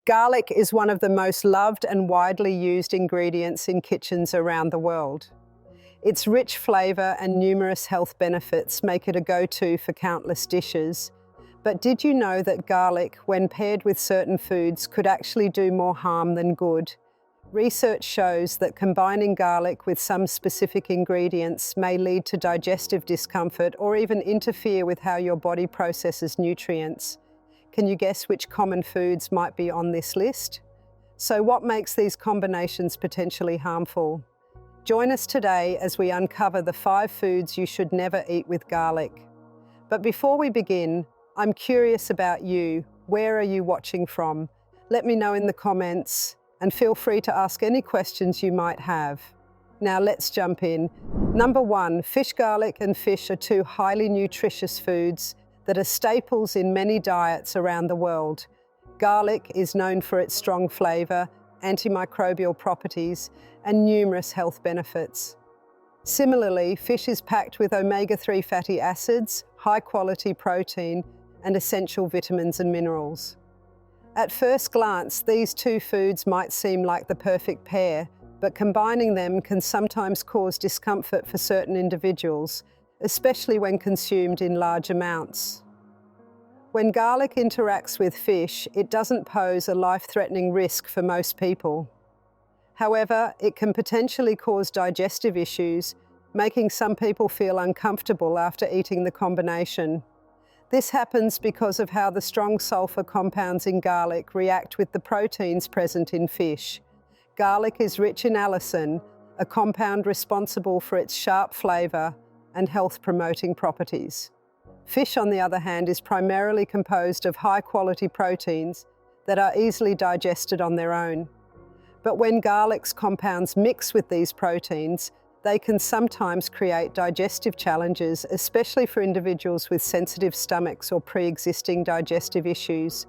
Garlic is one of the most loved and widely used ingredients in kitchens around the world. Its rich flavor and numerous health benefits make it a go-to for countless dishes. But did you know that garlic, when paired with certain foods, could actually do more harm than good? Research shows that combining garlic with some specific ingredients may lead to digestive discomfort or even interfere with how your body processes nutrients. Can you guess which common foods might be on this list? So what makes these combinations potentially harmful? Join us today as we uncover the 5 foods you should never eat with garlic. But before we begin, I'm curious about you. Where are you watching from? Let me know in the comments, and feel free to ask any questions you might have. Now let's jump in. Number 1, fish garlic and fish are 2 highly nutritious foods that are staples in many diets around the world. Garlic is known for its strong flavor, antimicrobial properties, and numerous health benefits. Similarly, fish is packed with omega-3 fatty acids, high-quality protein, and essential vitamins and minerals. At first glance, these 2 foods might seem like the perfect pair, but combining them can sometimes cause discomfort for certain individuals, especially when consumed in large amounts. When garlic interacts with fish, it doesn't pose a life-threatening risk for most people. However, it can potentially cause digestive issues, making some people feel uncomfortable after eating the combination. This happens because of how the strong sulfur compounds in garlic react with the proteins present in fish. Garlic is rich in allicin, a compound responsible for its sharp flavor and health-promoting properties. Fish, on the other hand, is primarily composed of high-quality proteins that are easily digested on their own. But when garlic's compounds mix with these proteins, they can sometimes create digestive challenges, especially for individuals with sensitive stomachs or pre-existing digestive issues.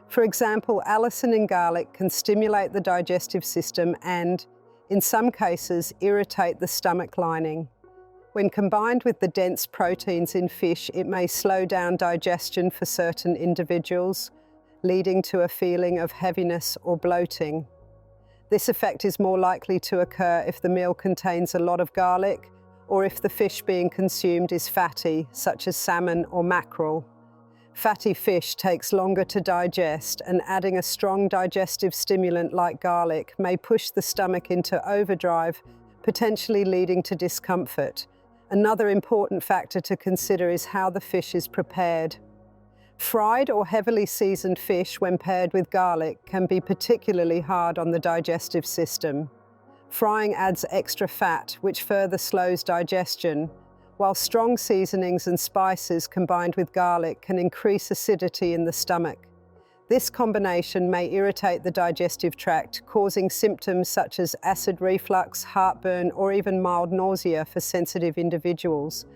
For example, allicin in garlic can stimulate the digestive system and, in some cases, irritate the stomach lining. When combined with the dense proteins in fish, it may slow down digestion for certain individuals, leading to a feeling of heaviness or bloating. This effect is more likely to occur if the meal contains a lot of garlic or if the fish being consumed is fatty, such as salmon or mackerel. Fatty fish takes longer to digest, and adding a strong digestive stimulant like garlic may push the stomach into overdrive, potentially leading to discomfort. Another important factor to consider is how the fish is prepared. Fried or heavily seasoned fish, when paired with garlic, can be particularly hard on the digestive system. Frying adds extra fat, which further slows digestion, while strong seasonings and spices combined with garlic can increase acidity in the stomach. This combination may irritate the digestive tract, causing symptoms such as acid reflux, heartburn, or even mild nausea for sensitive individuals.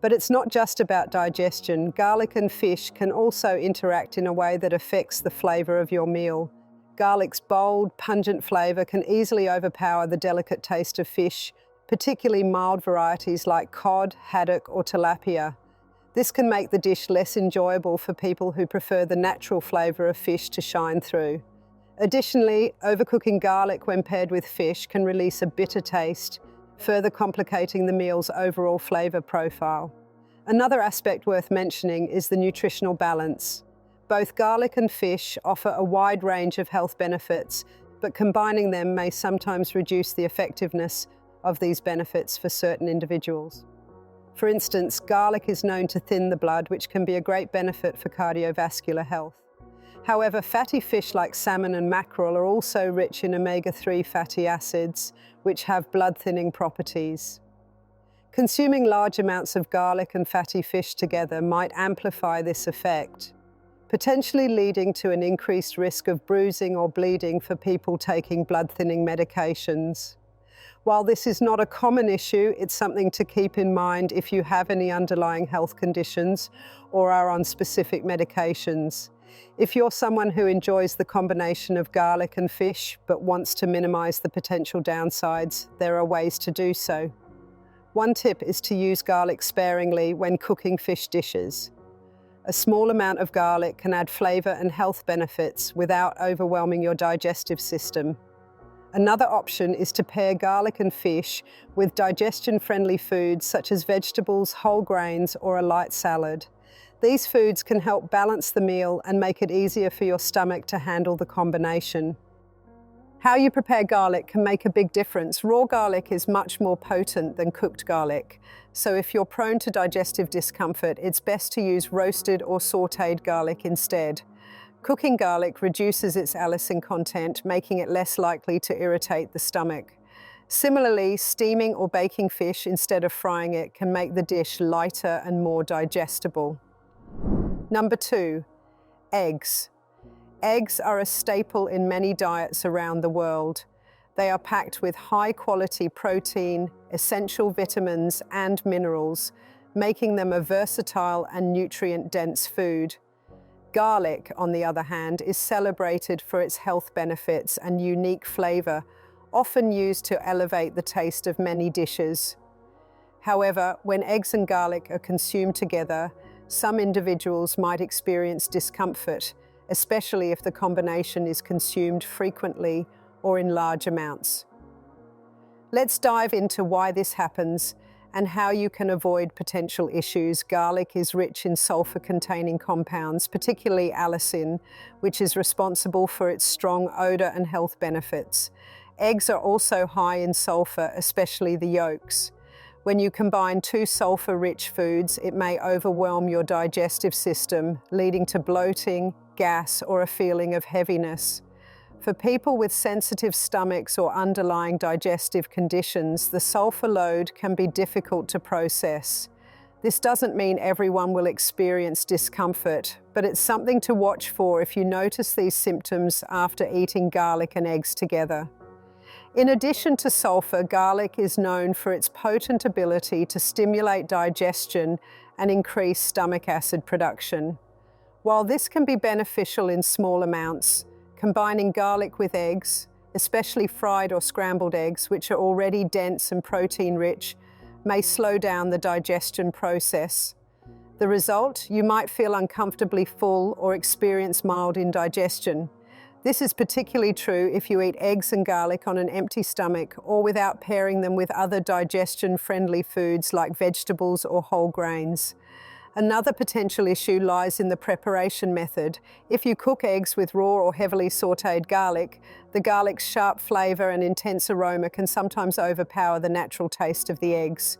But it's not just about digestion. Garlic and fish can also interact in a way that affects the flavor of your meal. Garlic's bold, pungent flavor can easily overpower the delicate taste of fish, particularly mild varieties like cod, haddock, or tilapia. This can make the dish less enjoyable for people who prefer the natural flavor of fish to shine through. Additionally, overcooking garlic when paired with fish can release a bitter taste, further complicating the meal's overall flavor profile. Another aspect worth mentioning is the nutritional balance. Both garlic and fish offer a wide range of health benefits, but combining them may sometimes reduce the effectiveness of these benefits for certain individuals. For instance, garlic is known to thin the blood, which can be a great benefit for cardiovascular health. However, fatty fish like salmon and mackerel are also rich in omega-3 fatty acids, which have blood-thinning properties. Consuming large amounts of garlic and fatty fish together might amplify this effect, potentially leading to an increased risk of bruising or bleeding for people taking blood-thinning medications. While this is not a common issue, it's something to keep in mind if you have any underlying health conditions or are on specific medications. If you're someone who enjoys the combination of garlic and fish but wants to minimize the potential downsides, there are ways to do so. One tip is to use garlic sparingly when cooking fish dishes. A small amount of garlic can add flavor and health benefits without overwhelming your digestive system. Another option is to pair garlic and fish with digestion-friendly foods such as vegetables, whole grains, or a light salad. These foods can help balance the meal and make it easier for your stomach to handle the combination. How you prepare garlic can make a big difference. Raw garlic is much more potent than cooked garlic, so if you're prone to digestive discomfort, it's best to use roasted or sautéed garlic instead. Cooking garlic reduces its allicin content, making it less likely to irritate the stomach. Similarly, steaming or baking fish instead of frying it can make the dish lighter and more digestible. Number 2, eggs. Eggs are a staple in many diets around the world. They are packed with high-quality protein, essential vitamins, and minerals, making them a versatile and nutrient-dense food. Garlic, on the other hand, is celebrated for its health benefits and unique flavor, often used to elevate the taste of many dishes. However, when eggs and garlic are consumed together, some individuals might experience discomfort, especially if the combination is consumed frequently or in large amounts. Let's dive into why this happens and how you can avoid potential issues. Garlic is rich in sulfur-containing compounds, particularly allicin, which is responsible for its strong odor and health benefits. Eggs are also high in sulfur, especially the yolks. When you combine two sulfur-rich foods, it may overwhelm your digestive system, leading to bloating, gas, or a feeling of heaviness. For people with sensitive stomachs or underlying digestive conditions, the sulfur load can be difficult to process. This doesn't mean everyone will experience discomfort, but it's something to watch for if you notice these symptoms after eating garlic and eggs together. In addition to sulfur, garlic is known for its potent ability to stimulate digestion and increase stomach acid production. While this can be beneficial in small amounts, combining garlic with eggs, especially fried or scrambled eggs, which are already dense and protein-rich, may slow down the digestion process. The result, you might feel uncomfortably full or experience mild indigestion. This is particularly true if you eat eggs and garlic on an empty stomach or without pairing them with other digestion-friendly foods like vegetables or whole grains. Another potential issue lies in the preparation method. If you cook eggs with raw or heavily sautéed garlic, the garlic's sharp flavor and intense aroma can sometimes overpower the natural taste of the eggs.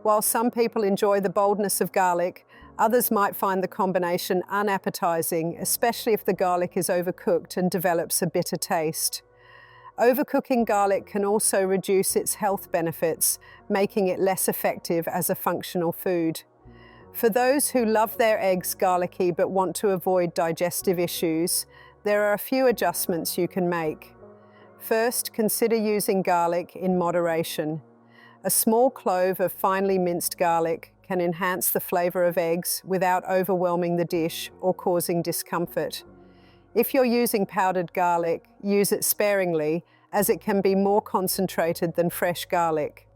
While some people enjoy the boldness of garlic, others might find the combination unappetizing, especially if the garlic is overcooked and develops a bitter taste. Overcooking garlic can also reduce its health benefits, making it less effective as a functional food. For those who love their eggs garlicky but want to avoid digestive issues, there are a few adjustments you can make. First, consider using garlic in moderation. A small clove of finely minced garlic can enhance the flavor of eggs without overwhelming the dish or causing discomfort. If you're using powdered garlic, use it sparingly, as it can be more concentrated than fresh garlic.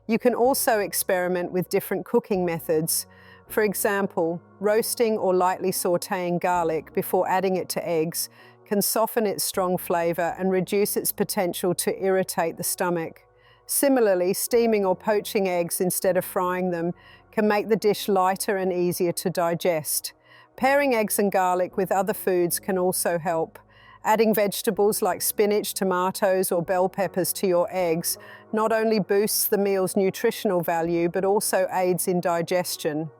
You can also experiment with different cooking methods. For example, roasting or lightly sautéing garlic before adding it to eggs can soften its strong flavor and reduce its potential to irritate the stomach. Similarly, steaming or poaching eggs instead of frying them can make the dish lighter and easier to digest. Pairing eggs and garlic with other foods can also help. Adding vegetables like spinach, tomatoes, or bell peppers to your eggs not only boosts the meal's nutritional value, but also aids in digestion.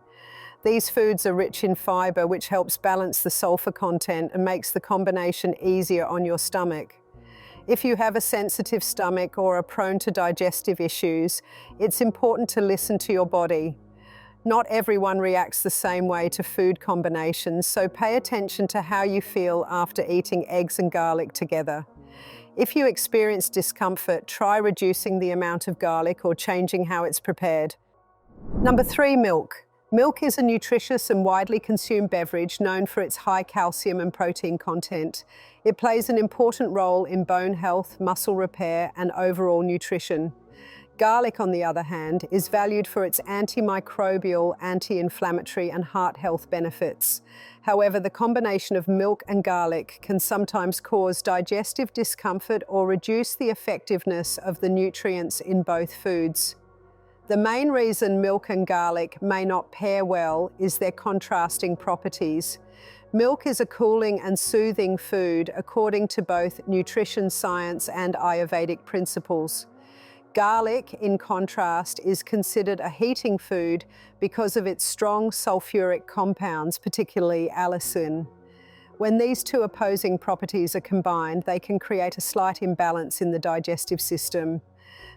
These foods are rich in fiber, which helps balance the sulfur content and makes the combination easier on your stomach. If you have a sensitive stomach or are prone to digestive issues, it's important to listen to your body. Not everyone reacts the same way to food combinations, so pay attention to how you feel after eating eggs and garlic together. If you experience discomfort, try reducing the amount of garlic or changing how it's prepared. Number 3, milk. Milk is a nutritious and widely consumed beverage known for its high calcium and protein content. It plays an important role in bone health, muscle repair, and overall nutrition. Garlic, on the other hand, is valued for its antimicrobial, anti-inflammatory, and heart health benefits. However, the combination of milk and garlic can sometimes cause digestive discomfort or reduce the effectiveness of the nutrients in both foods. The main reason milk and garlic may not pair well is their contrasting properties. Milk is a cooling and soothing food according to both nutrition science and Ayurvedic principles. Garlic, in contrast, is considered a heating food because of its strong sulfuric compounds, particularly allicin. When these two opposing properties are combined, they can create a slight imbalance in the digestive system.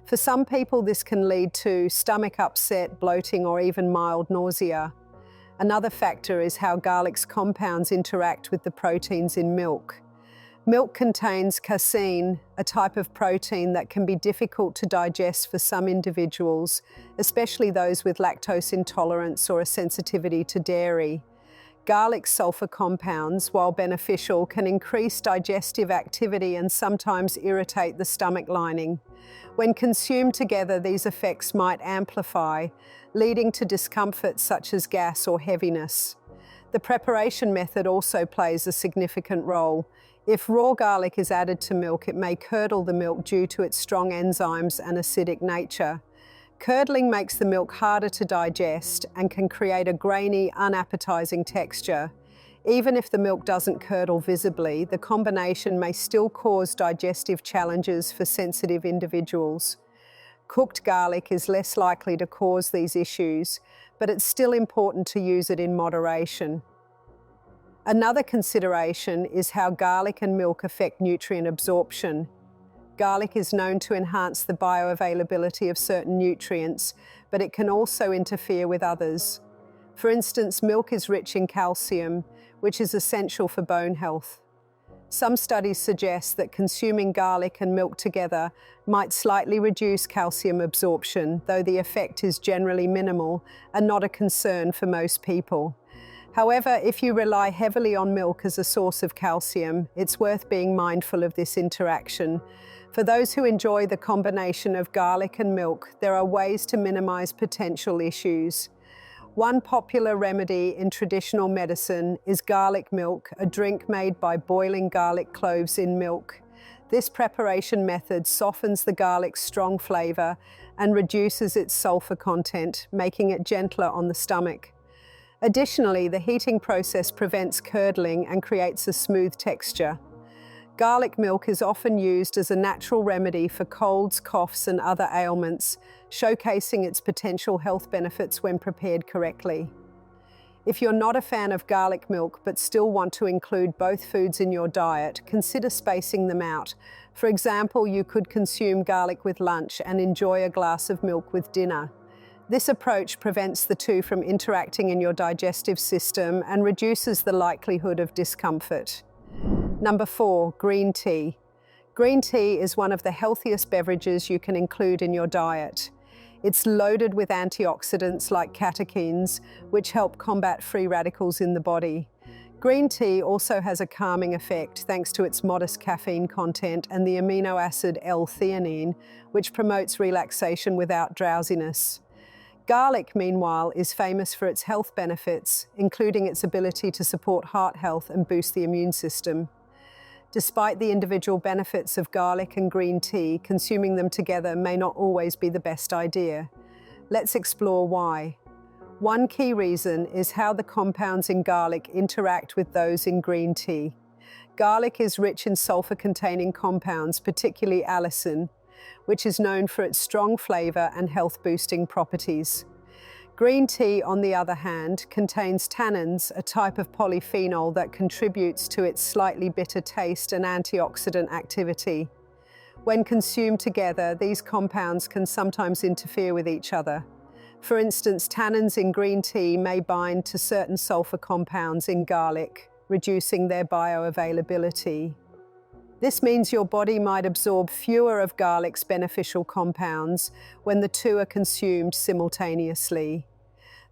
For some people, this can lead to stomach upset, bloating, or even mild nausea. Another factor is how garlic's compounds interact with the proteins in milk. Milk contains casein, a type of protein that can be difficult to digest for some individuals, especially those with lactose intolerance or a sensitivity to dairy. Garlic sulfur compounds, while beneficial, can increase digestive activity and sometimes irritate the stomach lining. When consumed together, these effects might amplify, leading to discomfort such as gas or heaviness. The preparation method also plays a significant role. If raw garlic is added to milk, it may curdle the milk due to its strong enzymes and acidic nature. Curdling makes the milk harder to digest and can create a grainy, unappetizing texture. Even if the milk doesn't curdle visibly, the combination may still cause digestive challenges for sensitive individuals. Cooked garlic is less likely to cause these issues, but it's still important to use it in moderation. Another consideration is how garlic and milk affect nutrient absorption. Garlic is known to enhance the bioavailability of certain nutrients, but it can also interfere with others. For instance, milk is rich in calcium, which is essential for bone health. Some studies suggest that consuming garlic and milk together might slightly reduce calcium absorption, though the effect is generally minimal and not a concern for most people. However, if you rely heavily on milk as a source of calcium, it's worth being mindful of this interaction. For those who enjoy the combination of garlic and milk, there are ways to minimize potential issues. One popular remedy in traditional medicine is garlic milk, a drink made by boiling garlic cloves in milk. This preparation method softens the garlic's strong flavor and reduces its sulfur content, making it gentler on the stomach. Additionally, the heating process prevents curdling and creates a smooth texture. Garlic milk is often used as a natural remedy for colds, coughs, and other ailments, showcasing its potential health benefits when prepared correctly. If you're not a fan of garlic milk but still want to include both foods in your diet, consider spacing them out. For example, you could consume garlic with lunch and enjoy a glass of milk with dinner. This approach prevents the two from interacting in your digestive system and reduces the likelihood of discomfort. Number 4, green tea. Green tea is one of the healthiest beverages you can include in your diet. It's loaded with antioxidants like catechins, which help combat free radicals in the body. Green tea also has a calming effect thanks to its modest caffeine content and the amino acid L-theanine, which promotes relaxation without drowsiness. Garlic, meanwhile, is famous for its health benefits, including its ability to support heart health and boost the immune system. Despite the individual benefits of garlic and green tea, consuming them together may not always be the best idea. Let's explore why. One key reason is how the compounds in garlic interact with those in green tea. Garlic is rich in sulfur-containing compounds, particularly allicin, which is known for its strong flavor and health-boosting properties. Green tea, on the other hand, contains tannins, a type of polyphenol that contributes to its slightly bitter taste and antioxidant activity. When consumed together, these compounds can sometimes interfere with each other. For instance, tannins in green tea may bind to certain sulfur compounds in garlic, reducing their bioavailability. This means your body might absorb fewer of garlic's beneficial compounds when the two are consumed simultaneously.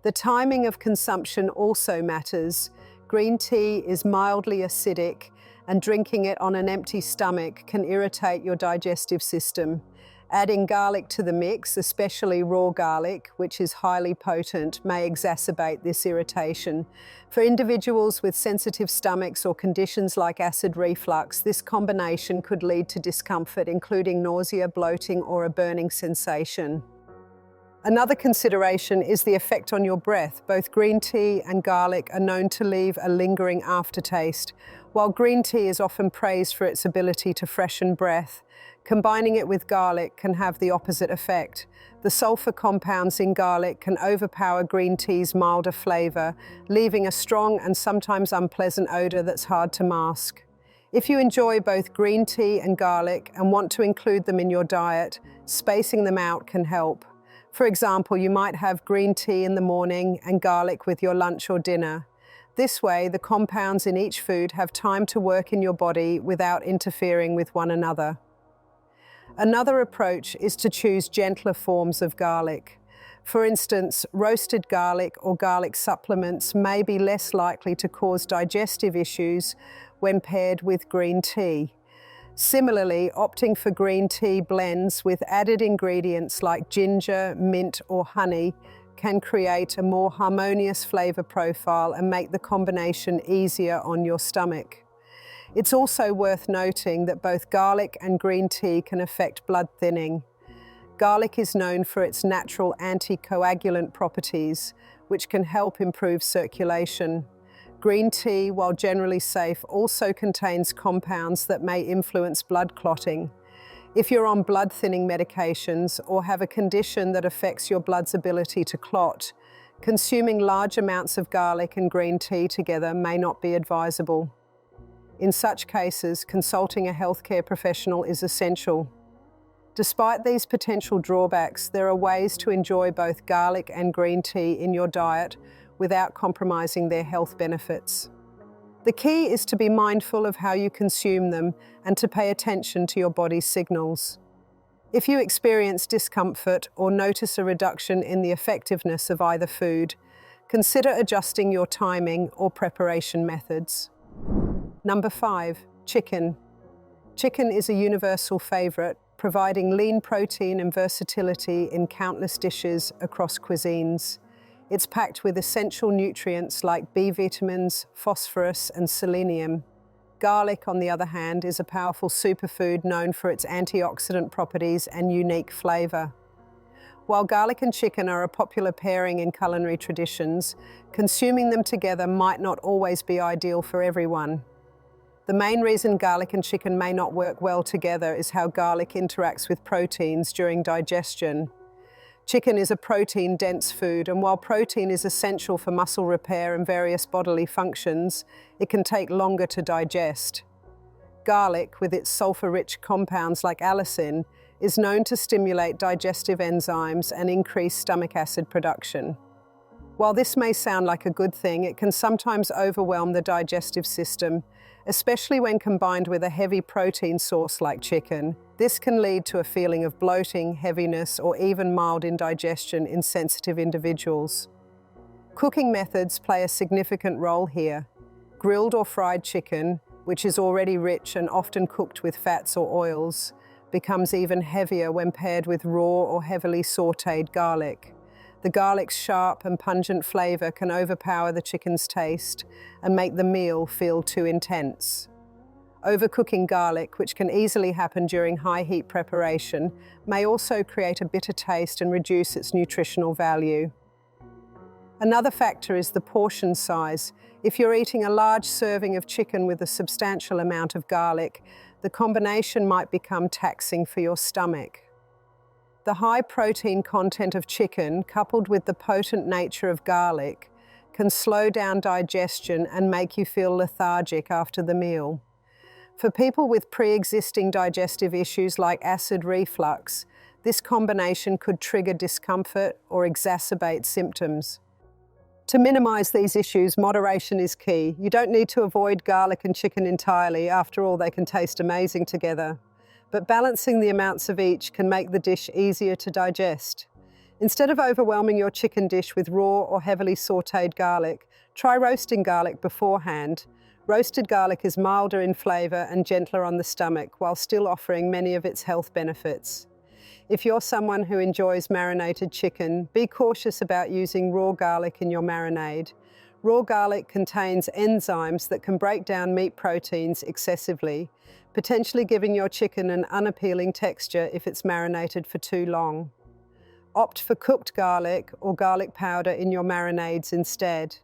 The timing of consumption also matters. Green tea is mildly acidic, and drinking it on an empty stomach can irritate your digestive system. Adding garlic to the mix, especially raw garlic, which is highly potent, may exacerbate this irritation. For individuals with sensitive stomachs or conditions like acid reflux, this combination could lead to discomfort, including nausea, bloating, or a burning sensation. Another consideration is the effect on your breath. Both green tea and garlic are known to leave a lingering aftertaste. While green tea is often praised for its ability to freshen breath, combining it with garlic can have the opposite effect. The sulfur compounds in garlic can overpower green tea's milder flavor, leaving a strong and sometimes unpleasant odor that's hard to mask. If you enjoy both green tea and garlic and want to include them in your diet, spacing them out can help. For example, you might have green tea in the morning and garlic with your lunch or dinner. This way, the compounds in each food have time to work in your body without interfering with one another. Another approach is to choose gentler forms of garlic. For instance, roasted garlic or garlic supplements may be less likely to cause digestive issues when paired with green tea. Similarly, opting for green tea blends with added ingredients like ginger, mint, or honey can create a more harmonious flavor profile and make the combination easier on your stomach. It's also worth noting that both garlic and green tea can affect blood thinning. Garlic is known for its natural anticoagulant properties, which can help improve circulation. Green tea, while generally safe, also contains compounds that may influence blood clotting. If you're on blood thinning medications or have a condition that affects your blood's ability to clot, consuming large amounts of garlic and green tea together may not be advisable. In such cases, consulting a healthcare professional is essential. Despite these potential drawbacks, there are ways to enjoy both garlic and green tea in your diet without compromising their health benefits. The key is to be mindful of how you consume them and to pay attention to your body's signals. If you experience discomfort or notice a reduction in the effectiveness of either food, consider adjusting your timing or preparation methods. Number 5, chicken. Chicken is a universal favorite, providing lean protein and versatility in countless dishes across cuisines. It's packed with essential nutrients like B vitamins, phosphorus, and selenium. Garlic, on the other hand, is a powerful superfood known for its antioxidant properties and unique flavor. While garlic and chicken are a popular pairing in culinary traditions, consuming them together might not always be ideal for everyone. The main reason garlic and chicken may not work well together is how garlic interacts with proteins during digestion. Chicken is a protein-dense food, and while protein is essential for muscle repair and various bodily functions, it can take longer to digest. Garlic, with its sulfur-rich compounds like allicin, is known to stimulate digestive enzymes and increase stomach acid production. While this may sound like a good thing, it can sometimes overwhelm the digestive system, especially when combined with a heavy protein source like chicken. This can lead to a feeling of bloating, heaviness, or even mild indigestion in sensitive individuals. Cooking methods play a significant role here. Grilled or fried chicken, which is already rich and often cooked with fats or oils, becomes even heavier when paired with raw or heavily sautéed garlic. The garlic's sharp and pungent flavor can overpower the chicken's taste and make the meal feel too intense. Overcooking garlic, which can easily happen during high heat preparation, may also create a bitter taste and reduce its nutritional value. Another factor is the portion size. If you're eating a large serving of chicken with a substantial amount of garlic, the combination might become taxing for your stomach. The high protein content of chicken, coupled with the potent nature of garlic, can slow down digestion and make you feel lethargic after the meal. For people with pre-existing digestive issues like acid reflux, this combination could trigger discomfort or exacerbate symptoms. To minimize these issues, moderation is key. You don't need to avoid garlic and chicken entirely. After all, they can taste amazing together. But balancing the amounts of each can make the dish easier to digest. Instead of overwhelming your chicken dish with raw or heavily sautéed garlic, try roasting garlic beforehand. Roasted garlic is milder in flavor and gentler on the stomach, while still offering many of its health benefits. If you're someone who enjoys marinated chicken, be cautious about using raw garlic in your marinade. Raw garlic contains enzymes that can break down meat proteins excessively, potentially giving your chicken an unappealing texture if it's marinated for too long. Opt for cooked garlic or garlic powder in your marinades instead.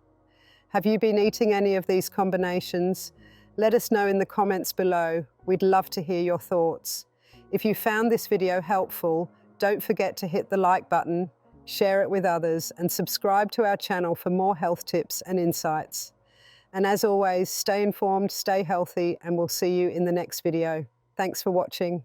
Have you been eating any of these combinations? Let us know in the comments below. We'd love to hear your thoughts. If you found this video helpful, don't forget to hit the like button, share it with others, and subscribe to our channel for more health tips and insights. And as always, stay informed, stay healthy, and we'll see you in the next video. Thanks for watching.